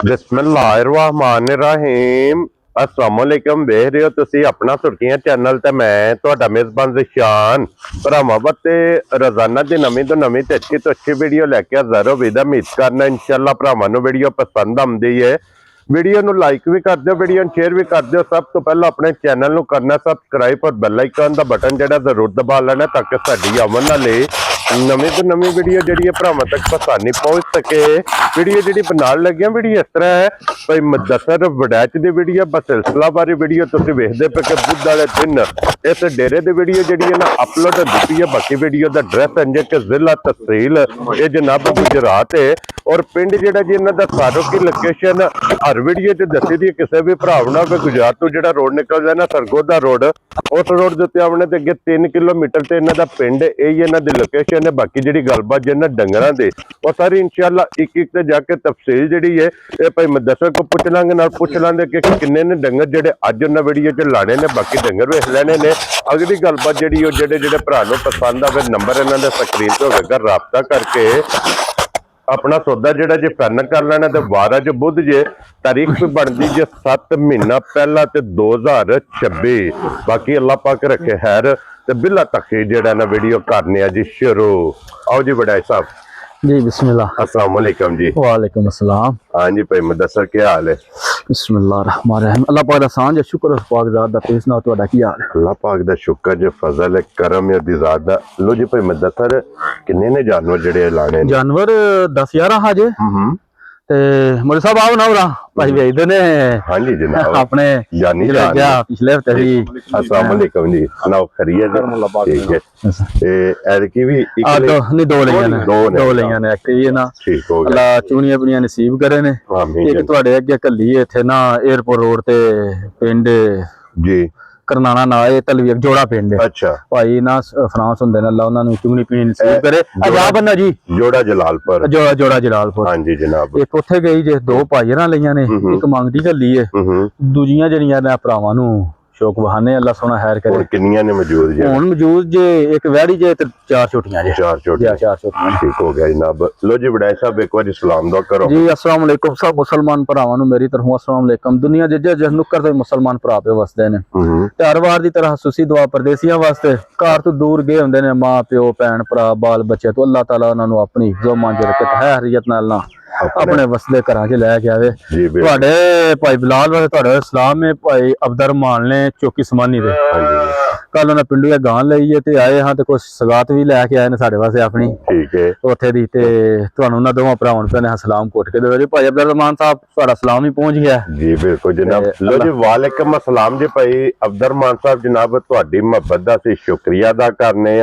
बिस्मिल्लाहिर्रहमानिर्रहीम अस्सलामुअलैकुम देख रहे हो तुसी अपना सुर्खियां चैनल ते मैं तुहाडा मेजबान ज़िशान भरावां वास्ते रोजाना दी नवीं तो नवीं ते अच्छी वीडियो लैके हाज़र हो विदा उम्मीद करना इंशाअल्लाह भरावां नूं वीडियो पसंद आउंदी है। वीडियो नूं लाइक भी कर दिओ, वीडियो नूं शेयर भी कर दिओ। सब तो पहला अपने चैनल नूं करना सबसक्राइब और बेल आइकन दा बटन जिहड़ा जरूर दबा लेना ताकि साडी आवन वाली नवीं तो नवीं वीडियो जिहड़ी है भरावां तक आसानी पहुंच सके। वीडियो जिहड़ी बनाउण लगे वीडियो इस तरह है भाई मुदस्सर वड़ैच दी वीडियो सिलसिला बारी वीडियो तुसीं वेखदे पे कि बुध वाले दिन इस डेरे दी वीडियो जिहड़ी है ना अपलोड होंदी है। बाकी वीडियो दा एड्रैस इंजे कि जिला तहसील ये जनाब गुजरात है और पिंड जिहड़ा जी इन्हां दा सारो की लोकेशन हर वीडियो च दसी दी किसी भी भराव ना गुजरात तो जिहड़ा रोड निकलदा है ना सरगोदा रोड उस रोड दे उत्ते आवणे ते अगे 3 किलोमीटर ते इन्हां दा पिंड यही इन्हां दी लोकेशन है। बाकी जिहड़ी गलबात जिन्हां डंगरां दे वो सारी इंशाअल्लाह एक एक ते जाके तफसील जिहड़ी है ये भाई मुदस्सर को पुछ लांगे नाल पुछ लांगे कि किन्ने ने डंगर जिहड़े अज उन्हां वीडियो च लाने ने बाकी डंगर वेख लेने ने। अगली गलबात जिहड़ी ओ जिहड़े भरा नूं पसंद आवे नंबर इन्हां दा स्क्रीन ते होवेगा राबता करके अपना सौदा जिहड़ा जे फाइनल कर लेना। तो 12 जो बुध जे तारीख भी बनती जे 7 महीना पहला ते 2026। बाकी अल्लाह पाक रखे खैर ते बिला तक जिहड़ा ना वीडियो करने जी शुरू। आओ जी बड़ाई साहब जी बिस्मिल्लाह। अस्सलाम वालेकुम जी। वालेकुम अस्सलाम। हाँ जी भाई मुदस्सर क्या हाल है? बिस्मिल्लाहिर्रहमानिर्रहीम। अल्लाह पाक दा सांझ शुक्र उस पाक ज़ात दा तुसीं सुनाओ तुहाडा की हाल है? अल्लाह पाक दा शुक्र जे फजल है करम है दी ज़ात दा। लो जी भाई मुदस्सर किन्ने ने जानवर जिहड़े लाने जानवर 10-11 हाजे ते मोरे साहब आओ ना उरा भाई भेजदे ने। हाँ जी जनाब अपने जानी क्या पिछले हफ्ते भी। अस्सलाम वालेकुम जी सुनाओ खैरियत है? ठीक है ते एदकी भी नहीं दो लईयां ने एक्टिव ना ठीक हो गया अल्लाह चूनियां पुनियां नसीब करे ने। एक तुहाडे अगे कल्ली इत्थे ना एयरपोर्ट रोड ते पिंड जी करनाना ना ये तलवीर जोड़ा पिंड है। अच्छा भाई ना फ्रांस हुंदे ने अल्लाह उन्हां नूं चुंगनी पीनी नसीब करे। आजाब बन्ना जी जोड़ा जलालपुर जोड़ा जलालपुर। हाँ जी जनाब एक उत्थे गई जे दो भाईयां लईयां ने एक मंगदी घल्ली है दूजियां जड़ियां ने भरावां नूं शौक बहाने अल्लाह सोना खैर करे। किन्नियां ने मौजूद जे? हुण मौजूद जे एक वैड़ी जे ते 4 छोटियां जे। 4 छोटियां ठीक हो गया जनाब। लो जी बड़ाई साहब एक बार सलाम दुआ करो जी। अस्सलाम वालेकुम सब मुसलमान भरावां नूं मेरी तरफों अस्सलाम वालेकुम। दुनिया जिस नुक्कर ते मुसलमान भरा पे वसदे ने ते हर वार दी तरह सुसी दुआ परदेसियां वास्ते घर तो दूर गए हुंदे ने मां प्यो भैन भरा बाल बच्चे तो अल्लाह ताला उन्हां नूं अपनी हिफ्ज़ो मान च रखे है हरियत नाल ना अपने वसदे घरां च लैके आवे। तुहाडे भाई बिलाल वाले तुहाडे सलाम है भाई अब्दुर्रहमान ने चौकी समानी दे कल उन्हें पिंडू गां लई ते आए हाँ तो कुछ सगात भी लैके आए ने साडे वास्ते अपनी ठीक है उत्थे दी ते तुहानू उन्हां दोवां भरावां नूं ने सलाम कोट के दे भाई अब्दुर्रहमान साहब तुहाडा सलाम ही पहुंच गया जी बिल्कुल जनाब। लो जी वालेकुम अस्सलाम जी भाई अब्दुर्रहमान साहब जनाब तुहाडी मोहब्बत दा असीं शुक्रिया अदा करने आ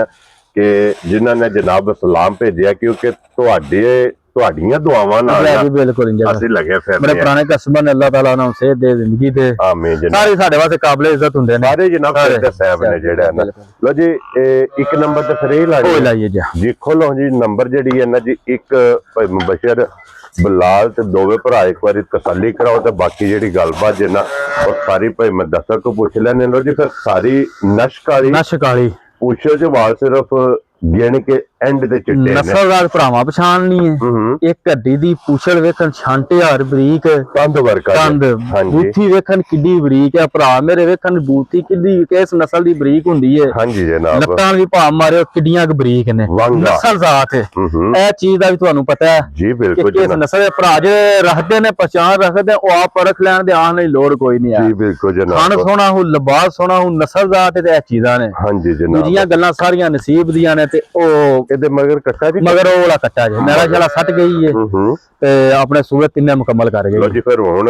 कि जिन्हां ने जनाब सलाम भेजिया क्योंकि तुहाडियां दुआवां नाल बिल्कुल असीं लगे फिर बड़े पुराने कस्बन अल्लाह ताला उन्हां नूं सेहत दे जिंदगी दे आमीन जनाब। सारे साडे वास्ते काबिल इज्जत हुंदे ने सारे जनाब साहब ने जेड़ा ना। लो जी एक नंबर ते फिर लाइए जी खोलो जी नंबर जेड़ी है ना जी एक भाई मुबशर बिलाल ते दोवे भरा एक बार तसल्ली कराओ तो बाकी जेड़ी गलबात जे ना और सारी भाई मुदस्सर को पूछ लेने। लो जी फिर सारी नशकाली पूछो जो वाल सिर्फ गिन के एंड दे चिट्टे नस्लदार भरावां पछाण नहीं है। एक हड्डी दी पूछड़ वेखन छांटे हार बरीक कंद वर्का कंद बूथी वेखन किड्डी बरीक है भरा मेरे वेखन बूथी किड्डी किस नस्ल दी बरीक हुंदी है। हां जी जनाब लत्तां भी भाव मारे किड्डियां क बरीक ने नस्ल जात है ए चीज दा भी तुहानू पता है जी बिल्कुल किस नस्ल दे भरा जे रखदे ने पहचान रखदे ओ आप परख लैण दे आण दी लोड़ कोई नहीं है। जी बिल्कुल जनाब खान सोना हूं लिबास सोना हूं नस्ल जात ते ए चीजां ने। हां जी जनाब दूजियां गल्लां सारियां नसीब दियां ने ते ओ मगर कट्टा जी मगर वो वाला कट्टा जी मेरा शाला सट गई है ते अपने सूरत तिन्ने मुकम्मल कर गई। लो जी फिर हुन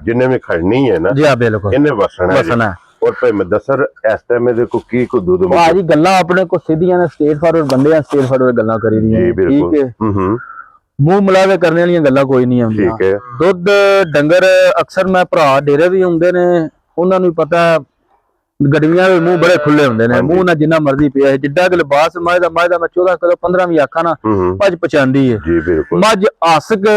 जिन्ने भी खड़नी है ना जी हां बिल्कुल इन्ने वसना है और भाई मुदस्सर इस टाइम दे को की को दूध भाई गल्लां अपने को सीधियां ने स्टेट फॉरवर्ड बंदे हैं स्टेट फॉरवर्ड गल्लां करी दी हैं ठीक है मुंह मिलावे करने वाली गल्लां कोई नहीं है। ठीक है दुध डंगर अक्सर मैं भरा डेरे भी हुंदे ने उन्हां नूं पता गड्डियां दे मुंह बड़े खुले हुंदे ने मुंह ना जिन्ना मर्जी पिया जिड्डा कि लिबास माए दा मैं 14 किलो 15 भी आखा ना भज पचांदी है जी बिल्कुल मज हस के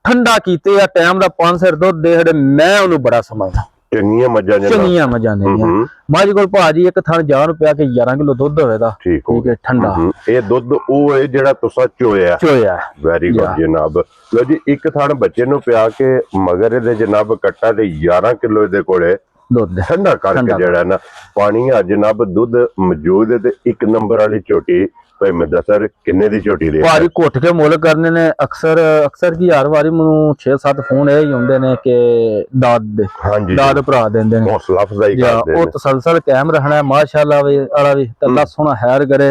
ठंडा कीते या टाइम दा 5 सिर दुध दे मैं उन्हें बड़ा समझदा ਚੰਗੀਆਂ ਮੱਝਾਂ ਜਨਾਬ। ਚੰਗੀਆਂ ਮੱਝਾਂ ਦੇਣੀਆਂ। ਮੱਝ ਕੋਲ ਭਾਜੀ ਇੱਕ ਥਣ ਜਾਨ ਪਿਆ ਕੇ 11 ਕਿਲੋ ਦੁੱਧ ਹੋਵੇਗਾ। ਠੀਕ ਹੋ ਹੈ ਠੰਡਾ। ਇਹ ਦੁੱਧ ਉਹ ਹੈ ਜਿਹੜਾ ਤੁਸੀਂ ਚੋਇਆ। ਵੈਰੀ ਗੁੱਡ ਜਨਾਬ। ਲੋ ਜੀ ਇੱਕ ਥਣ ਬੱਚੇ ਨੂੰ ਪਿਆ ਕੇ ਮਗਰ ਇਹਦੇ ਜਨਾਬ ਕੱਟਾ ਤੇ 11 ਕਿਲੋ ਇਹਦੇ ਕੋਲੇ ਦੁੱਧ ਠੰਡਾ ਕਰਕੇ ਜਿਹੜਾ ਨਾ ਪਾਣੀ ਆ ਜਨਾਬ ਦੁੱਧ ਮੌਜੂਦ ਹੈ ਤੇ ਇੱਕ ਨੰਬਰ ਵਾਲੀ ਝੋਟੀ ਭਾਈ ਮੈਂ ਦੱਸਾਂ ਕਿੰਨੇ ਦੀ ਝੋਟੀ ਦੇ ਭਾਜੀ ਘੁੱਟ ਕੇ ਮੁੱਲ ਕਰਨੇ ਨੇ ਅਕਸਰ ਕੀ ਹਰ ਵਾਰੀ ਮੈਨੂੰ 6-7 ਫੋਨ ਇਹ ਹੀ ਹੁੰਦੇ ਨੇ ਕਿ ਦਾਦ ਦੇ ਹਾਂਜੀ ਦਾਦ ਭਰਾ ਦਿੰਦੇ ਨੇ ਹੌਸਲਾ ਅਫਜ਼ਾਈ ਕਰਦੇ ਨੇ ਉਹ ਤਸਲਸਲ ਕਾਇਮ ਰੱਖਣਾ ਹੈ ਮਾਸ਼ਾਅੱਲਾ ਵਾਲਾ ਵੀ ਤੱਲਾ ਸੋਹਣਾ ਹੈਰ ਕਰੇ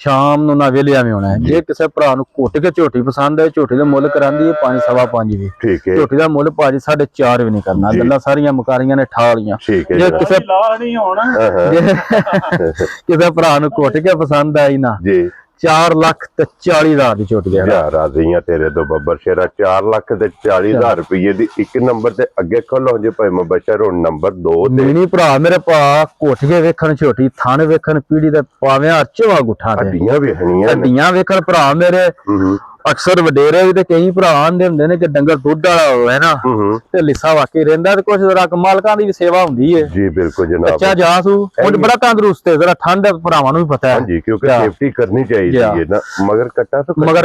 ਸ਼ਾਮ ਨੂੰ ਨਾ ਵੇਲਿਆ ਵੀ ਹੋਣਾ ਹੈ। ਜੇ ਕਿਸੇ ਭਰਾ ਨੂੰ ਘੁੱਟ ਕੇ ਝੋਟੀ ਪਸੰਦ ਹੈ ਝੋਟੀ ਦਾ ਮੁੱਲ ਕਰਾਂਦੀ ਹੈ 5-5.5 ਵੀ ਠੀਕ ਹੈ। ਝੋਟੀ ਦਾ ਮੁੱਲ ਭਾਜੀ 4.5 ਵੀ ਨਹੀਂ ਕਰਨਾ ਗੱਲਾਂ ਸਾਰੀਆਂ ਮੁਕਾਰੀਆਂ ਨੇ ਠਾਲੀਆਂ। ਠੀਕ ਹੈ। ਜੇ ਕਿਸੇ ਨਹੀਂ ਹੋਣਾ ਕਿਸੇ ਭਰਾ ਨੂੰ ਘੁੱਟ ਕੇ ਪਸੰਦ ਆਈ ਨਾ ਜੀ 4,40,000 ਦੀ ਝੋਟੀ ਹੈ ਯਾਰ ਰਾਜ਼ੀਆਂ ਤੇਰੇ ਤੋਂ ਬੱਬਰ ਸ਼ੇਰਾ 4,40,000 ਰੁਪਏ ਦੀ ਇੱਕ ਨੰਬਰ ਤੇ ਅੱਗੇ ਖੋਲੋ ਜੇ ਭਾਈ ਮੁਬਸ਼ਰ ਹੁਣ ਨੰਬਰ 2 ਤੇ ਨਹੀਂ ਭਰਾ ਮੇਰੇ ਭਾ ਘੁੱਟ ਕੇ ਵੇਖਣ ਝੋਟੀ ਥਣ ਵੇਖਣ ਪੀੜੀ ਦੇ ਪਾਵੇਂ ਅਰਚਵਾ ਗੁੱਠਾ ਦੇ ਹੱਡੀਆਂ ਵੇਖਣੀਆਂ ਹੱਡੀਆਂ ਵੇਖਣ ਭਰਾ ਮੇਰੇ ਅਕਸਰ ਵਡੇਰੇ ਵੀ ਤੇ ਕਈ ਭਰਾ ਆਂਦੇ ਹੁੰਦੇ ਨੇ ਕਿ ਡੰਗਰ ਦੁੱਧ ਵਾਲਾ ਹੋਵੇ ਨਾ ਤੇ ਲਿੱਸਾ ਵਾਕਈ ਰਹਿੰਦਾ ਤੇ ਕੁਝ ਜ਼ਰਾ ਮਾਲਕਾਂ ਦੀ ਵੀ ਸੇਵਾ ਹੁੰਦੀ ਹੈ। ਜੀ ਬਿਲਕੁਲ ਜਨਾਬ। ਅੱਛਾ ਜਾਸੂ ਉਹ ਬੜਾ ਤੰਦਰੁਸਤ ਹੈ ਜ਼ਰਾ ਠੰਡ ਭਰਾਵਾਂ ਨੂੰ ਵੀ ਪਤਾ ਹੈ ਜੀ ਕਿਉਂਕਿ ਸੇਫਟੀ ਕਰਨੀ ਚਾਹੀਦੀ ਹੈ ਨਾ ਮਗਰ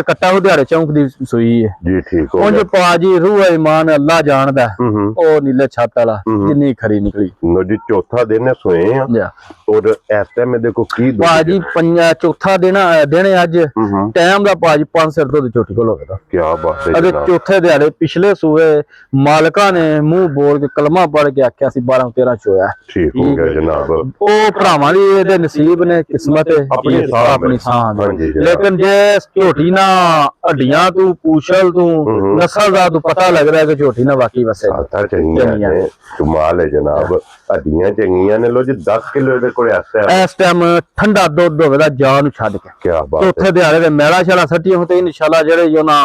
ਕੱਟਾ ਉਹ ਦਿਹਾੜੇ ਚੌਂਕ ਦੀ ਸੂਈ ਹੈ ਜੀ। ਠੀਕ ਹੋ ਗਿਆ ਪਾਜੀ ਰੂਹ ਇਮਾਨ ਅੱਲਾ ਜਾਣਦਾ ਉਹ ਨੀਲੇ ਛੱਤ ਵਾਲਾ ਜਿੰਨੀ ਖਰੀ ਨਿਕਲੀ ਨੋ ਜੀ ਚੌਥਾ ਦਿਨ ਸੋਏ ਆ ਔਰ ਇਸ ਟਾਈਮ ਦੇਖੋ ਕੀ ਪਾਜੀ ਚੌਥਾ ਦਿਨ ਅੱਜ ਟਾਈਮ ਦਾ ਪਾਜੀ 5 ਸਿਰ ਤੋਂ ਝੋਟੀ ਕੋਲ ਹੋਵੇਗਾ। ਕੀ ਬਾਤ ਹੈ ਅਰੇ ਚੌਥੇ ਦਿਹਾੜੇ ਪਿਛਲੇ ਸੂਏ ਮਾਲਕਾਂ ਨੇ ਮੂੰਹ ਬੋਲ ਕੇ ਕਲਮਾ ਪੜ ਕੇ ਆਖਿਆ ਸੀ 12-13 ਚੋਇਆ। ਠੀਕ ਹੋ ਗਿਆ ਜਨਾਬ। ਉਹ ਭਰਾਵਾਂ ਦੀ ਇਹਦੇ ਨਸੀਬ ਨੇ ਕਿਸਮਤ ਆਪਣੀ ਸਾਹ ਲੇਕਿਨ ਜੇ ਝੋਟੀ ਨਾ ਹੱਡੀਆਂ ਤੂੰ ਪੂਛਲ ਤੂੰ ਨਸਲ ਦਾ ਤੂੰ ਪਤਾ ਲੱਗਦਾ ਕਿ ਝੋਟੀ ਨਾ ਵਾਕਈ ਵਸੇ ਸਾਥਾ ਚੰਗੀਆਂ ਨੇ ਕਮਾਲ ਹੈ ਜਨਾਬ। ਹੱਡੀਆਂ ਚੰਗੀਆਂ ਨੇ ਲੋ ਜੀ 10 ਕਿਲੋ ਦੇ ਕੋਲ ਇਸ ਟਾਈਮ ਠੰਡਾ ਦੁੱਧ ਹੋਵੇਗਾ ਜਾਨ ਨੂੰ ਛੱਡ ਕੇ। ਕੀ ਬਾਤ ਹੈ। ਚੌਥੇ ਦਿਹਾੜੇ ਦੇ ਮੈਲਾ ਛਾਲਾ ਸੱਟੀ ਹੁੰਦੇ ਇਨਸ਼ਾਅੱਲਾ ਜਿਹੜੇ ਜੋ ਨਾ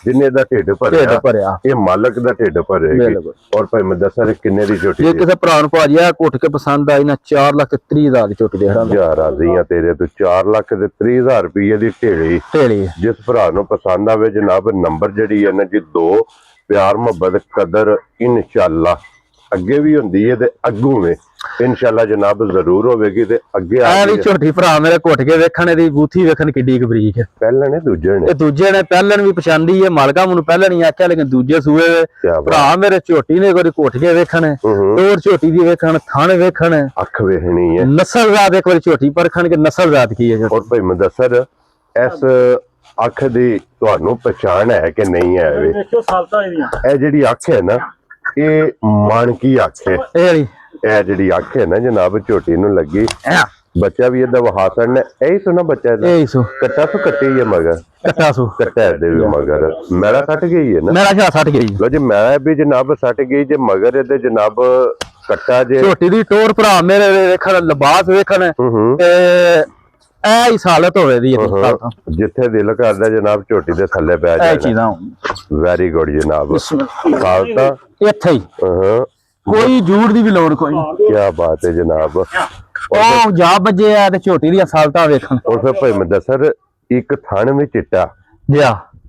ਜਿੰਨੇ ਦਾ ਢਿੱਡ ਭਰਿਆ ਇਹ ਮਾਲਕ ਦਾ ਢਿੱਡ ਭਰੇਗੀ। ਔਰ ਭਾਈ ਮੈਂ ਦੱਸਾਂ ਕਿੰਨੇ ਦੀ ਝੋਟੀ ਜੇ ਕਿਸੇ ਭਰਾ ਨੂੰ ਭਾਜੀ ਆ ਘੁੱਟ ਕੇ ਪਸੰਦ ਆਈ ਨਾ 4,30,000 ਦੀ ਝੋਟੀ ਦੇ ਹਜ਼ਾਰ ਰਾਜ਼ੀਆਂ ਤੇਰੇ ਤੋਂ 4,30,000 ਰੁਪਏ ਦੀ ਢੇੜੀ ਜਿਸ ਭਰਾ ਨੂੰ ਪਸੰਦ ਆਵੇ ਜਨਾਬ ਨੰਬਰ ਜਿਹੜੀ ਹੈ ਨਾ ਜੀ 2 ਪਿਆਰ ਮੁਹੱਬਤ ਕਦਰ ਇਨਸ਼ਾਅੱਲਾ ਅੱਗੇ ਵੀ ਹੁੰਦੀ ਹੈ ਤੇ ਅੱਗੋਂ ਵੀ ਇਨਸ਼ਾਅੱਲਾ ਜਨਾਬ ਜ਼ਰੂਰ ਹੋਵੇਗੀ ਤੇ ਅੱਗੇ ਆ ਵੀ ਛੋਟੀ ਭਰਾ ਮੇਰੇ ਘੁੱਟ ਕੇ ਵੇਖਣ ਦੀ ਬੂਥੀ ਵੇਖਣ ਕਿੱਡੀ ਬਰੀਕ ਹੈ। ਪਹਿਲਾਂ ਨੇ ਦੂਜੇ ਨੇ ਪਹਿਲਣ ਵੀ ਪਛਾਣਦੀ ਹੈ ਮਾਲਕਾ ਮੈਨੂੰ ਪਹਿਲਾਂ ਨਹੀਂ ਆਖਿਆ ਲੇਕਿਨ ਦੂਜੇ ਸੂਏ ਭਰਾ ਮੇਰੇ ਝੋਟੀ ਨੇ ਕੋਈ ਘੁੱਟ ਕੇ ਵੇਖਣ ਤੋਰ ਝੋਟੀ ਦੀ ਵੇਖਣ ਥਣ ਵੇਖਣ ਅੱਖ ਵੇਖਣੀ ਹੈ ਨਸਲ ਜ਼ਾਤ ਇੱਕ ਵਾਰੀ ਝੋਟੀ ਪਰਖਣ ਕਿ ਨਸਲ ਜ਼ਾਤ ਕੀ ਹੈ। ਔਰ ਭਾਈ ਮੁਦੱਸਰ ਇਸ ਅੱਖ ਦੀ ਤੁਹਾਨੂੰ ਪਛਾਣ ਹੈ ਕਿ ਨਹੀਂ ਹੈ ਇਹ ਜਿਹੜੀ ਅੱਖ ਹੈ ਨਾ ਇਹ ਮਾਨਕੀ ਅੱਖ ਹੈ। ਇਹ ਜਿਹੜੀ ਅੱਖ ਹੈ ਨਾ ਜਨਾਬ ਝੋਟੀ ਨੂੰ ਲੱਗੀ ਬੱਚਾ ਵੀ ਇਹਦਾ ਵਹਾਸਣ ਨੇ ਇਹੀ ਸੁਣਾ ਬੱਚਾ ਇਹਦਾ ਕੱਟਾ ਤੋਂ ਕੱਟੀ ਹੈ ਮਗਰ ਕੱਟਾ ਦੇ ਵੀ ਮਗਰ ਮੇਰਾ ਸੱਟ ਗਈ ਹੈ ਨਾ ਮੇਰਾ ਸੱਟ ਗਈ ਲੋ ਜੀ ਮੈਂ ਵੀ ਜਨਾਬ ਸੱਟ ਗਈ ਜੇ ਮਗਰ ਇਹਦੇ ਜਨਾਬ ਕੱਟਾ ਜੇ ਝੋਟੀ ਦੀ ਟੋਰ ਭਰਾ ਮੇਰੇ ਵੇਖਣ ਲਿਬਾਸ ਵੇਖਣ ਤੇ ਐ ਹੀ ਹਾਲਤ ਹੋਵੇ ਦੀ ਜਿੱਥੇ ਦਿਲ ਕਰਦਾ ਜਨਾਬ ਝੋਟੀ ਦੇ ਥੱਲੇ ਪੈ ਜਾਣਾ। ਵੈਰੀ ਗੁੱਡ ਜਨਾਬ। ਖਾਲਸਾ ਇੱਥੇ ਹੀ ਕੋਈ ਜੂੜ ਦੀ ਵੀ ਲੋੜ ਕੋਈ ਕੀ ਬਾਤ ਹੈ ਜਨਾਬ। ਉਹ ਜਾ ਵੱਜੇ ਆ ਤੇ ਝੋਟੀ ਦੀਆਂ ਸਾਲਤਾਂ ਵੇਖਣ ਔਰ ਫਿਰ ਭਾਈ ਮੁਦੱਸਰ ਇੱਕ ਥਣ ਵਿੱਚ ਚਿੱਟਾ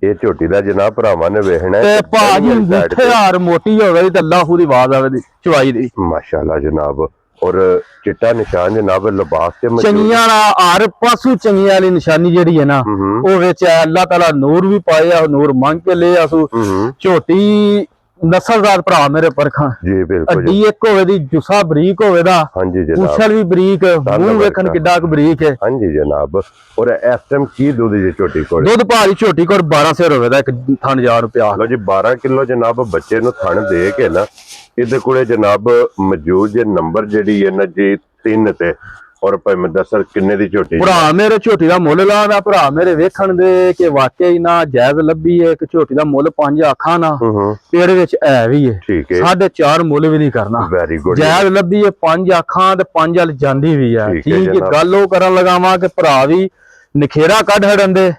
ਇਹ ਝੋਟੀ ਦਾ ਜਨਾਬ ਭਰਾਵਾਂ ਨੇ ਵੇਖਣਾ ਤੇ ਭਾਜੀ ਜਿੱਥੇ ਹਾਰ ਮੋਟੀ ਹੋਵੇ ਤੇ ਅੱਲਾਹੂ ਦੀ ਆਵਾਜ਼ ਆਵੇ ਦੀ ਚਵਾਈ ਦੀ ਮਾਸ਼ਾਅੱਲਾ ਜਨਾਬ। ਔਰ ਚਿੱਟਾ ਨਿਸ਼ਾਨ ਜਨਾਬ ਲਿਬਾਸ ਤੇ ਚੰਗੀਆਂ ਹਰ ਪਾਸੋਂ ਚੰਗੀਆਂ ਵਾਲੀ ਨਿਸ਼ਾਨੀ ਜਿਹੜੀ ਹੈ ਨਾ ਉਹ ਵਿੱਚ ਅੱਲਾਹ ਤਾਲਾ ਨੂਰ ਵੀ ਪਾਇਆ ਨੂਰ ਮੰਗ ਕੇ ਲੈ ਆਸੂ ਝੋਟੀ ਨਸਲਦਾਰ ਭਰਾ ਮੇਰੇ ਪਰਖਾਂ ਜੀ ਬਿਲਕੁਲ ਅੱਡੀ ਇੱਕ ਹੋਵੇ ਦੀ ਜੁਸਾ ਬਰੀਕ ਹੋਵੇ ਦਾ ਹਾਂਜੀ ਜਨਾਬ ਪੁੱਛਲ ਵੀ ਬਰੀਕ ਮੂੰਹ ਵੇਖਣ ਕਿੱਡਾ ਕੁ ਬਰੀਕ ਹੈ ਹਾਂਜੀ ਜਨਾਬ। ਔਰ ਇਸ ਟਾਈਮ ਕੀ ਦੁੱਧ ਦੀ ਝੋਟੀ ਕੋਲ ਦੁੱਧ ਭਾਰੀ ਝੋਟੀ ਕੋਲ 12 ਸਿਰ ਹੋਵੇ ਦਾ ਇੱਕ ਥਣ 1000 ਰੁਪਿਆ ਲੋ ਜੀ 12 ਕਿਲੋ ਜਨਾਬ ਬੱਚੇ ਨੂੰ ਥਣ ਦੇ ਕੇ ਨਾ ਇਹਦੇ ਕੋਲੇ ਜਨਾਬ ਮੌਜੂਦ ਜੇ ਨੰਬਰ ਜਿਹੜੀ ਹੈ ਨਾ ਜੀ 3 ਤੇ ਔਰ ਭਾਈ ਮੈਂ ਦੱਸਰ ਕਿੰਨੇ ਦੀ ਝੋਟੀ ਭਰਾ ਮੇਰੇ ਝੋਟੀ ਦਾ ਮੁੱਲ ਲਾਦਾ ਭਰਾ ਮੇਰੇ ਵੇਖਣ ਦੇ ਕਿ ਵਾਕਈ ਨਾ ਜਾਇਜ਼ ਲੱਭੀ ਹੈ ਇੱਕ ਝੋਟੀ ਦਾ ਮੁੱਲ 5 ਅੱਖਾਂ ਨਾ ਪੇੜ ਵਿੱਚ ਐ ਵੀ ਹੈ 4.5 ਮੁੱਲ ਵੀ ਨਹੀਂ ਕਰਨਾ ਵੈਰੀ ਗੁੱਡ ਜਾਇਜ਼ ਲੱਭੀ ਹੈ 5 ਅੱਖਾਂ ਤੇ 5 ਵੱਲ ਜਾਂਦੀ ਵੀ ਹੈ। ਠੀਕ ਹੈ ਗੱਲ ਉਹ ਕਰਨ ਲਗਾਵਾਂ ਕਿ ਭਰਾ ਵੀ ਨਖੇਰਾ ਕੱਢ ਹੜਨ ਦੇ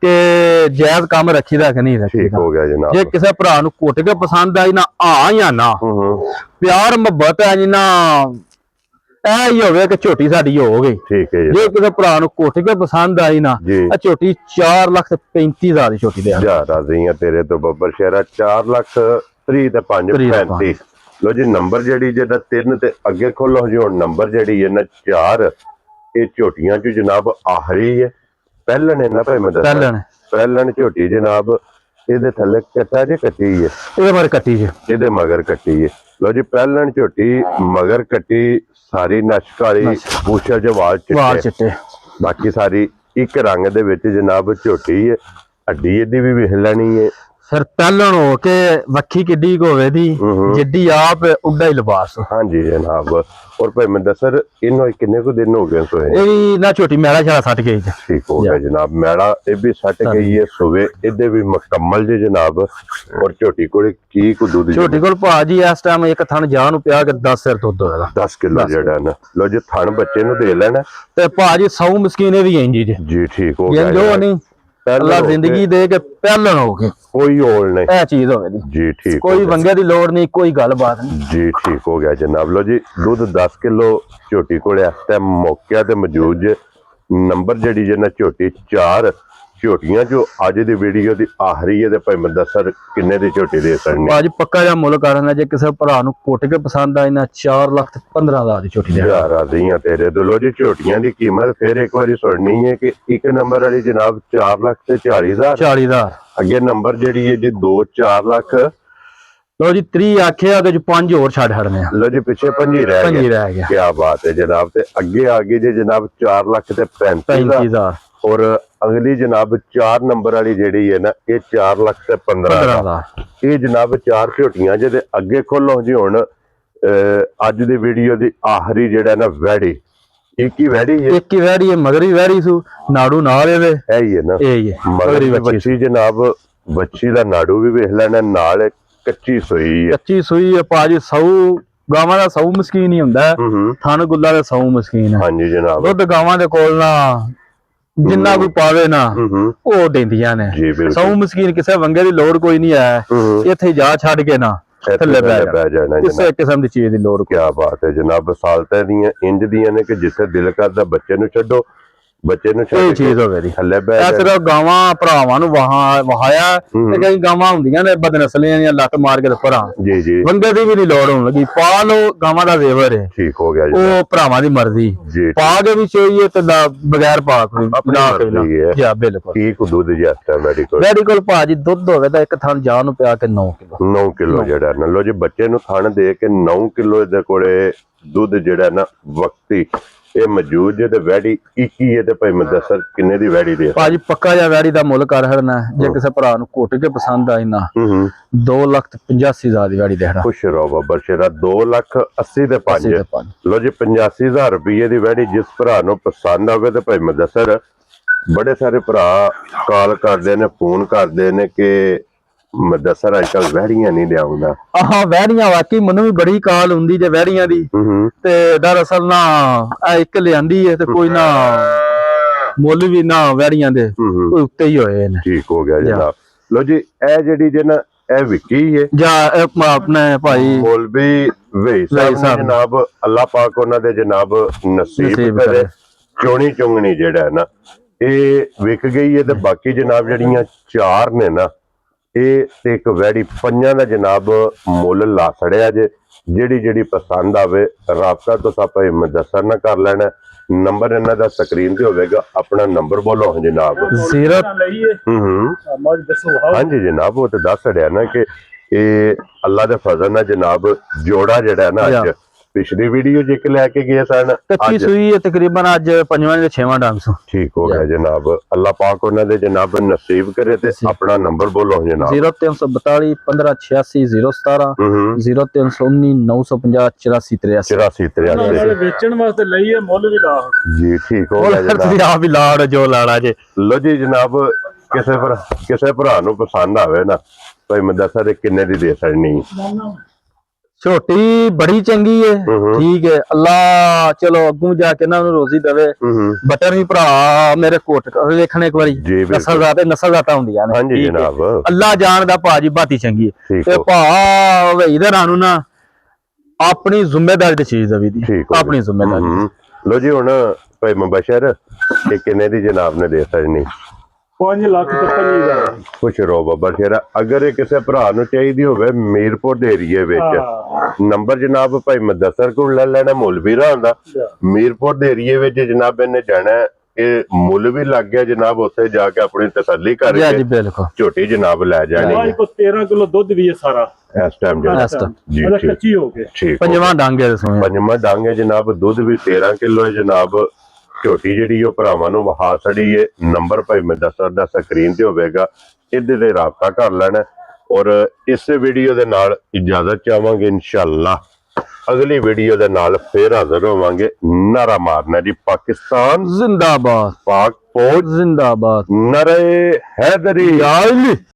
ਤੇ ਜਾਇਜ਼ ਕੰਮ ਰੱਖੀਦਾ ਕਿ ਨਹੀਂ ਰੱਖੀਦਾ। ਠੀਕ ਹੋ ਗਿਆ ਜਨਾਬ। ਜੇ ਕਿਸੇ ਭਰਾ ਨੂੰ ਘੁੱਟ ਕੇ ਪਸੰਦ ਆਈ ਨਾ ਆ ਜਾਂ ਨਾ ਪਿਆਰ ਮੁਹੱਬਤ ਹੈ ਜਿੰਨਾ ਐ ਹੀ ਹੋਵੇ ਕਿ ਝੋਟੀ ਸਾਡੀ ਹੋ ਗਈ। ਠੀਕ ਹੈ ਜੇ ਕਿਸੇ ਭਰਾ ਨੂੰ ਘੁੱਟ ਕੇ ਪਸੰਦ ਆਈ ਨਾ ਆ ਝੋਟੀ 4,35,000 ਦੀ ਝੋਟੀ ਦੇ ਰਾਜ਼ੀਆਂ ਤੇਰੇ ਤੋਂ ਬੱਬਰ ਸ਼ਹਿਰਾ 4,35,000 30 ਤੇ 5 30 ਤੇ 35 ਲੋ ਜੀ ਨੰਬਰ ਜਿਹੜੀ ਜਿਹਦਾ 3 ਤੇ ਅੱਗੇ ਖੋਲੋ ਜੀ ਹੁਣ ਨੰਬਰ ਜਿਹੜੀ ਹੈ ਨਾ 4 ਇਹ ਝੋਟੀਆਂ ਚ ਜਨਾਬ ਆਖਰੀ ਹੈ ਪਹਿਲਣ ਹੈ ਨਾ ਭਾਈ ਮੈਂ ਦੱਸਾਂ ਪਹਿਲਣ ਝੋਟੀ ਜਨਾਬ ਇਹਦੇ ਥੱਲੇ ਕੱਟਾ ਜੇ ਕੱਟੀ ਹੈ ਇਹਦੇ ਮਗਰ ਕੱਟੀ ਜੇ ਇਹਦੇ ਮਗਰ ਕੱਟੀ ਹੈ ਲੋ ਜੀ ਪਹਿਲਣ ਝੋਟੀ ਮਗਰ ਕੱਟੀ ਸਾਰੀ ਨਸ਼ਕ ਵਾਲੀ ਪੂਛਾ ਜਵਾਲ ਵਾਲ ਚਿੱਟੇ ਚਿੱਟੇ ਬਾਕੀ ਸਾਰੀ ਇੱਕ ਰੰਗ ਦੇ ਵਿੱਚ ਜਨਾਬ ਝੋਟੀ ਹੈ ਹੱਡੀ ਇਹਦੀ ਵੀ ਵੇਖ ਲੈਣੀ ਹੈ ਫਿਰ ਪਹਿਲਣ ਹੋ ਕੇ ਵੱਖੀ ਕਿੱਡੀ ਕੁ ਹੋਵੇ ਦੀ ਜਿੱਡੀ ਆਪ ਉੱਡਾ ਹੀ ਲਿਬਾਸ ਹਾਂਜੀ ਜਨਾਬ ਔਰ ਭਾਈ ਮੈਂ ਦੱਸਰ ਇਹਨੂੰ ਕਿੰਨੇ ਕੁ ਦਿਨ ਹੋ ਗਏ ਸੋਏ ਇਹ ਵੀ ਨਾ ਛੋਟੀ ਮੈਲਾ ਛਾਲਾ ਸੱਟ ਗਈ ਜੀ ਠੀਕ ਹੋ ਗਿਆ ਜਨਾਬ ਮੈੜਾ ਇਹ ਵੀ ਸੱਟ ਗਈ ਹੈ ਸੁਵੇ ਇਹਦੇ ਵੀ ਮੁਕੰਮਲ ਜੇ ਜਨਾਬ ਔਰ ਝੋਟੀ ਕੋਲ ਕੀ ਕੁ ਦੁੱਧ ਛੋਟੀ ਕੋਲ ਭਾਜੀ ਇਸ ਟਾਈਮ ਇੱਕ ਥਣ ਜਾਨ ਨੂੰ ਪਿਆ ਕੇ 10 ਸਿਰ ਦੁੱਧ ਹੋਏਗਾ 10 ਕਿਲੋ ਜਿਹੜਾ ਨਾ ਲੋ ਜੇ ਥਣ ਬੱਚੇ ਨੂੰ ਦੇ ਲੈਣਾ ਤੇ ਭਾਜੀ 100 ਮਸਕੀਨੇ ਵੀ ਇੰਜੀ ਜੀ ਠੀਕ ਹੋ ਗਿਆ ਜੋ ਨਹੀਂ ਅੱਲਾ ਜ਼ਿੰਦਗੀ ਦੇ ਕੇ ਪਹਿਲਣ ਹੋ ਕੇ ਕੋਈ ਹੋਲ ਨਹੀਂ ਇਹ ਚੀਜ਼ ਹੋਵੇ ਦੀ ਜੀ ਠੀਕ ਕੋਈ ਵੰਗੇ ਦੀ ਲੋੜ ਨਹੀਂ ਕੋਈ ਗੱਲਬਾਤ ਨਹੀਂ ਜੀ ਠੀਕ ਹੋ ਗਿਆ ਜਨਾਬ ਲੋ ਜੀ ਦੁੱਧ 10 ਕਿਲੋ ਝੋਟੀ ਕੋਲ ਇਸ ਟਾਈਮ ਮੌਕਿਆ ਤੇ ਮੌਜੂਦ ਜੇ ਨੰਬਰ ਜਿਹੜੀ ਜੇ ਨਾ ਝੋਟੀ 4 ਝੋਟੀਆਂ ਜੋ ਅੱਜ ਦੀ ਵੀਡੀਓ ਦੀ ਆਖਰੀ ਹੈ ਤੇ ਭਾਈ ਮੈਂ ਦੱਸਰ ਕਿੰਨੇ ਦੀ ਝੋਟੀ ਦੇ ਸਕਣੀ ਭਾਜੀ ਪੱਕਾ ਜਿਹਾ ਮੁੱਲ ਕਰਨਾ ਜੇ ਕਿਸੇ ਭਰਾ ਨੂੰ ਕੁੱਟ ਕੇ ਪਸੰਦ ਆਈ ਨਾ 4 ਲੱਖ ਤੇ 15,000 ਦੀ ਝੋਟੀ ਦੇ ਯਾਰ ਆਦੀਆਂ ਤੇਰੇ ਤੋਂ ਲੋ ਜੀ ਝੋਟੀਆਂ ਦੀ ਕੀਮਤ ਫਿਰ ਇੱਕ ਵਾਰੀ ਸੁਣਨੀ ਹੈ ਕਿ ਇੱਕ ਨੰਬਰ ਵਾਲੀ ਜਨਾਬ 4 ਲੱਖ ਤੇ 40,000 40,000 ਅੱਗੇ ਨੰਬਰ ਜਿਹੜੀ ਹੈ ਜੀ 2-4 ਲੱਖ ਲੋ ਜੀ 30 ਆਖਿਆ ਉਹਦੇ ਚ 5 ਹੋਰ ਛੱਡ ਹੜਨੇ ਆ ਲੋ ਜੀ ਪਿੱਛੇ 5 ਰਹਿ ਗਿਆ ਕੀ ਬਾਤ ਹੈ ਜਨਾਬ ਤੇ ਅੱਗੇ ਆ ਗਈ ਜੇ ਜਨਾਬ 4 ਲੱਖ ਤੇ 35,000 ਔਰ ਅਗਲੀ ਜਨਾਬ 4 ਨੰਬਰ ਵਾਲੀ ਜਿਹੜੀ ਹੈ ਨਾ ਇਹ 4 ਲੱਖ ਤੇ 15,000 ਇਹ ਜਨਾਬ 4 ਝੋਟੀਆਂ ਜਿਹਦੇ ਅੱਗੇ ਖੋਲੋ ਜੀ ਹੁਣ ਅੱਜ ਦੀ ਵੀਡੀਓ ਦੀ ਆਖਰੀ ਜਿਹੜਾ ਨਾ ਵੈੜੀ ਇੱਕ ਹੀ ਵੈੜੀ ਹੈ ਮਗਰੀ ਵੈੜੀ ਸੂ ਨਾੜੂ ਨਾਲ ਇਹਦੇ ਇਹ ਹੀ ਹੈ ਨਾ ਇਹ ਹੀ ਹੈ ਮਗਰੀ ਬੱਚੀ ਜਨਾਬ ਬੱਚੀ ਦਾ ਨਾੜੂ ਵੀ ਵੇਖ ਲੈਣਾ ਨਾਲ ਕੱਚੀ ਸੂਈ ਹੈ ਭਾਜੀ 100 ਗਾਵਾਂ ਦਾ 100 ਮਸਕੀਨ ਹੀ ਹੁੰਦਾ ਥਣ ਗੁੱਲਾ ਦਾ 100 ਮਸਕੀਨ ਹੈ ਹਾਂਜੀ ਜਨਾਬ ਦੁੱਧ ਗਾਵਾਂ ਦੇ ਕੋਲ ਨਾ ਜਿੰਨਾ ਕੋਈ ਪਾਵੇ ਨਾ ਉਹ ਦਿੰਦੀਆਂ ਨੇ 100 ਮਸਕੀਨ ਕਿਸੇ ਵੰਗੇ ਦੀ ਲੋੜ ਕੋਈ ਨਹੀਂ ਹੈ ਇੱਥੇ ਜਾ ਛੱਡ ਕੇ ਨਾ ਥੱਲੇ ਬਹਿ ਜਾਣਾ ਕਿਸੇ ਕਿਸਮ ਦੀ ਚੀਜ਼ ਦੀ ਲੋੜ ਕੀ ਬਾਤ ਹੈ ਜਨਾਬ ਸਾਲਤਾਂ ਦੀਆਂ ਇੰਜ ਦੀਆਂ ਨੇ ਕਿ ਜਿੱਥੇ ਦਿਲ ਕਰਦਾ ਬੱਚੇ ਨੂੰ ਛੱਡੋ ਇਹ ਚੀਜ਼ ਹੋਵੇ ਦੀ ਥੱਲੇ ਬਹਿ ਜਾ ਸਿਰਫ ਗਾਵਾਂ ਭਰਾਵਾਂ ਨੂੰ ਵਹਾਇਆ ਤੇ ਕਈ ਗਾਵਾਂ ਹੁੰਦੀਆਂ ਨੇ ਬਦਨਸਲੀਆਂ ਦੀਆਂ ਲੱਤ ਮਾਰ ਕੇ ਭਰਾ ਜੀ ਵੰਗੇ ਦੀ ਵੀ ਨਹੀਂ ਲੋੜ ਹੋਣ ਲੱਗੀ ਪਾ ਲੋ ਗਾਵਾਂ ਦਾ ਜ਼ੇਵਰ ਹੈ ਠੀਕ ਹੋ ਗਿਆ ਜੀ ਉਹ ਭਰਾਵਾਂ ਦੀ ਮਰਜ਼ੀ ਪਾ ਕੇ ਵੀ ਚਾਹੀਏ ਤੇ ਬਗੈਰ ਪਾ ਕੋਈ ਨਾ ਬਿਲਕੁਲ ਠੀਕ ਦੁੱਧ ਜਿਆਦਾ ਮੈਡੀਕਲ ਭਾਜੀ ਦੁੱਧ ਹੋਵੇ ਤਾਂ ਇੱਕ ਥਣ ਜਾਨ ਨੂੰ ਪਿਆ ਕੇ 9 ਕਿਲੋ ਜਿਹੜਾ ਨਾ ਲੋ ਜੀ ਬੱਚੇ ਨੂੰ ਥਣ ਦੇ ਕੇ 9 ਕਿਲੋ ਇਹਦੇ ਕੋਲੇ ਦੁੱਧ ਜਿਹੜਾ ਨਾ ਵਕਤੀ ਇਹ ਮੌਜੂਦ ਜੇ ਤੇ ਵੈੜੀ 21 ਹੈ ਤੇ ਭਾਈ ਮੈਂ ਦੱਸਰ ਕਿੰਨੇ ਦੀ ਵੈੜੀ ਦੇ ਭਾਜੀ ਪੱਕਾ ਜਿਹਾ ਵੈੜੀ ਦਾ ਮੁੱਲ ਕਰ ਹੜਨਾ ਜੇ ਕਿਸੇ ਭਰਾ ਨੂੰ ਘੁੱਟ ਕੇ ਪਸੰਦ ਆਈ ਨਾ 2,85,000 ਦੀ ਵੈੜੀ ਦੇਣਾ ਖੁਸ਼ ਰਹੋ ਬਾਬਾ ਸ਼ੇਰਾ 2,80,000 ਤੇ 5 ਲੋ ਜੀ 85,000 ਰੁਪਏ ਦੀ ਵੈੜੀ ਜਿਸ ਭਰਾ ਨੂੰ ਪਸੰਦ ਆਵੇ ਤੇ ਭਾਈ ਮੈਂ ਦੱਸਰ ਬੜੇ ਸਾਰੇ ਭਰਾ ਕਾਲ ਕਰਦੇ ਨੇ ਫੋਨ ਕਰਦੇ ਨੇ ਕਿ ਮਦਸਰ ਅੱਜਕੱਲ ਵਹਿੜੀਆਂ ਨਹੀਂ ਲਿਆਉਂਦਾ ਵਹਿੜੀਆਂ ਵਾਕਈ ਮੈਨੂੰ ਵੀ ਬੜੀ ਕਾਲ ਹੁੰਦੀ ਜੇ ਵਹਿੜੀਆਂ ਦੀ ਤੇ ਦਰਅਸਲ ਨਾ ਇੱਕ ਲਿਆਂਦੀ ਹੈ ਤੇ ਕੋਈ ਨਾ ਮੁੱਲ ਵੀ ਨਾ ਵਹਿੜੀਆਂ ਦੇ ਕੋਈ ਉੱਤੇ ਹੀ ਹੋਏ ਨੇ ਠੀਕ ਹੋ ਗਿਆ ਜਨਾਬ ਲੋ ਜੀ ਇਹ ਜਿਹੜੀ ਜੇ ਨਾ ਇਹ ਵਿਕੀ ਹੈ ਜਾਂ ਆਪਣੇ ਭਾਈ ਮੌਲਵੀ ਵੇ ਸਾਹਿਬ ਜਨਾਬ ਅੱਲਾਹ ਪਾਕ ਉਹਨਾਂ ਦੇ ਜਨਾਬ ਨਸੀਬ ਕਰੇ ਚੋਣੀ ਚੁੰਗਣੀ ਜਿਹੜਾ ਨਾ ਇਹ ਵਿਕ ਗਈ ਹੈ ਤੇ ਬਾਕੀ ਜਨਾਬ ਜਿਹੜੀਆਂ 4 ਨੇ ਨਾ ਇਹ ਤੇ ਇੱਕ ਵੈੜੀ 5 ਦਾ ਜਨਾਬ ਮੁੱਲ ਲਾ ਛੜਿਆ ਜੇ ਜਿਹੜੀ ਪਸੰਦ ਆਵੇ ਰਾਬਤਾ ਤੋਂ ਆਪਾਂ ਦੱਸਣ ਨਾ ਕਰ ਲੈਣਾ ਨੰਬਰ ਇਹਨਾਂ ਦਾ ਸਕਰੀਨ ਤੇ ਹੋਵੇਗਾ ਆਪਣਾ ਨੰਬਰ ਬੋਲੋ ਜਨਾਬ 0 ਹਾਂਜੀ ਜਨਾਬ ਉਹ ਤੇ ਦੱਸ ਰਿਹਾ ਨਾ ਕਿ ਇਹ ਅੱਲਾ ਦੇ ਫਜ਼ਲ ਨਾਲ ਜਨਾਬ ਜੋੜਾ ਜਿਹੜਾ ਨਾ ਅੱਜ ਪਿਛਲੀ ਵੀਡੀਓ ਜਿੱਕ ਲੈ ਕੇ ਗਏ ਸਨ ਕੱਚੀ ਸੂਈ ਤਕਰੀਬਨ ਅੱਜ 5ਵਾਂ ਤੇ 6ਵਾਂ ਡੰਗ ਸੋ ਠੀਕ ਹੋ ਗਿਆ ਜਨਾਬ ਅੱਲਾਹ ਪਾਕ ਉਹਨਾਂ ਦੇ ਜਨਾਬ ਨਸੀਬ ਕਰੇ ਤੇ ਆਪਣਾ ਨੰਬਰ ਬੋਲੋ ਜਨਾਬ 0342 1586 017 0319 950 84 ਵੇਚਣ ਵਾਸਤੇ ਲਈਏ ਮੁੱਲ ਵੀ ਲਾ ਜੀ ਠੀਕ ਹੋ ਗਿਆ ਜਨਾਬ ਆਪ ਵੀ ਲਾੜ ਜੋ ਲਾੜਾ ਜੇ ਲੋ ਜੀ ਜਨਾਬ ਕਿਸੇ ਭਰਾ ਨੂੰ ਪਸੰਦ ਆਵੇ ਨਾ ਭਾਈ ਮੈਂ ਦੱਸਾਂ ਤੇ ਕਿੰਨੇ ਦੀ ਦੇ ਸਕਣੀ ਛੋਟੀ ਬੜੀ ਚੰਗੀ ਹੈ ਠੀਕ ਹੈ ਅੱਲਾ ਚਲੋ ਅੱਗੋਂ ਜਾ ਕੇ ਨਾ ਉਹਨੂੰ ਰੋਜ਼ੀ ਦੇਵੇ ਬਟਰ ਵੀ ਭਰਾ ਮੇਰੇ ਕੋਟ ਵੇਖਣ ਇੱਕ ਵਾਰੀ ਨਸਲਜ਼ਾਤਾਂ ਹੁੰਦੀਆਂ ਨੇ ਹਾਂਜੀ ਜਨਾਬ ਅੱਲਾ ਜਾਣਦਾ ਭਾਜੀ ਬਾਤੀ ਚੰਗੀ ਹੈ ਤੇ ਭਾ ਵਈਦਰ ਨੂੰ ਨਾ ਆਪਣੀ ਜ਼ਿੰਮੇਵਾਰੀ ਦੀ ਚੀਜ਼ ਦਵੀ ਦੀ ਆਪਣੀ ਜ਼ਿੰਮੇਵਾਰੀ ਲੋ ਜੀ ਹੁਣ ਭਾਈ ਮੁਬਸ਼ਰ ਇਹ ਕਿੰਨੇ ਦੀ ਜਨਾਬ ਨੇ ਦੇ ਸਕਣੀ 5 ਲੱਖ ਤੇ 50,000 ਖੁਸ਼ ਰਹੋ ਬਾਬਾ ਸ਼ੇਰਾ। ਅਗਰ ਇਹ ਕਿਸੇ ਭਰਾ ਨੂੰ ਚਾਹੀਦੀ ਹੋਵੇ ਮੀਰਪੁਰ ਦੇ ਏਰੀਏ ਵਿੱਚ, ਨੰਬਰ ਜਨਾਬ ਭਾਈ ਮੁਦੱਸਰ ਕੋਲ ਲੈ ਲੈਣਾ, ਮੁੱਲ ਵੀ ਹੁੰਦਾ। ਮੀਰਪੁਰ ਦੇ ਏਰੀਏ ਵਿੱਚ ਜਨਾਬ ਇਹਨੇ ਜਾਣਾ ਹੈ, ਇਹ ਮੁੱਲ ਵੀ ਲੱਗ ਗਿਆ ਜਨਾਬ, ਉੱਥੇ ਜਾ ਕੇ ਆਪਣੀ ਤਸੱਲੀ ਜੀ ਕਰਕੇ ਜੀ ਬਿਲਕੁਲ ਝੋਟੀ ਜਨਾਬ ਲੈ ਜਾਣੀ ਭਾਈ ਕੋ 13 ਕਿਲੋ ਦੁੱਧ ਵੀ ਹੈ ਸਾਰਾ ਇਸ ਟਾਈਮ ਜਨਾਬ। ਇਸ time। ਜੀ ਮਤਲਬ ਠੀਕ ਕੱਚੀ ਹੋ ਗਈ। ਠੀਕ ਪੰਜਵਾਂ ਡਾਂਗੇ ਦੇ ਸੋਹਣੇ ਪੰਜਵਾਂ ਡੰਗ ਹੈ ਜਨਾਬ, ਦੁੱਧ ਵੀ 13 ਕਿਲੋ ਹੈ ਜਨਾਬ। ਝੋਟੀ ਜਿਹੜੀ ਉਹ ਭਰਾਵਾਂ ਨੂੰ ਵਹਾ ਛੜੀ ਹੈ। ਨੰਬਰ ਭਾਈ ਮੁਦੱਸਰ ਦਾ ਸਕਰੀਨ ਤੇ ਹੋਵੇਗਾ, ਇਹਦੇ ਤੇ ਰਾਬਤਾ ਕਰ ਲੈਣਾ। ਔਰ ਇਸੇ ਵੀਡੀਓ ਦੇ ਨਾਲ ਇਜਾਜ਼ਤ ਚਾਹਾਂਗੇ, ਇਨਸ਼ਾਅੱਲਾ ਅਗਲੀ ਵੀਡੀਓ ਦੇ ਨਾਲ ਫੇਰ ਹਾਜ਼ਰ ਹੋਵਾਂਗੇ। ਨਾਰਾ ਮਾਰਨਾ ਜੀ ਪਾਕਿਸਤਾਨ ਜ਼ਿੰਦਾਬਾਦ, ਪਾਕ ਫੌਜ ਜ਼ਿੰਦਾਬਾਦ, ਨਰੇ ਹੈਦਰੀ। ਯਾ ਅਲੀ।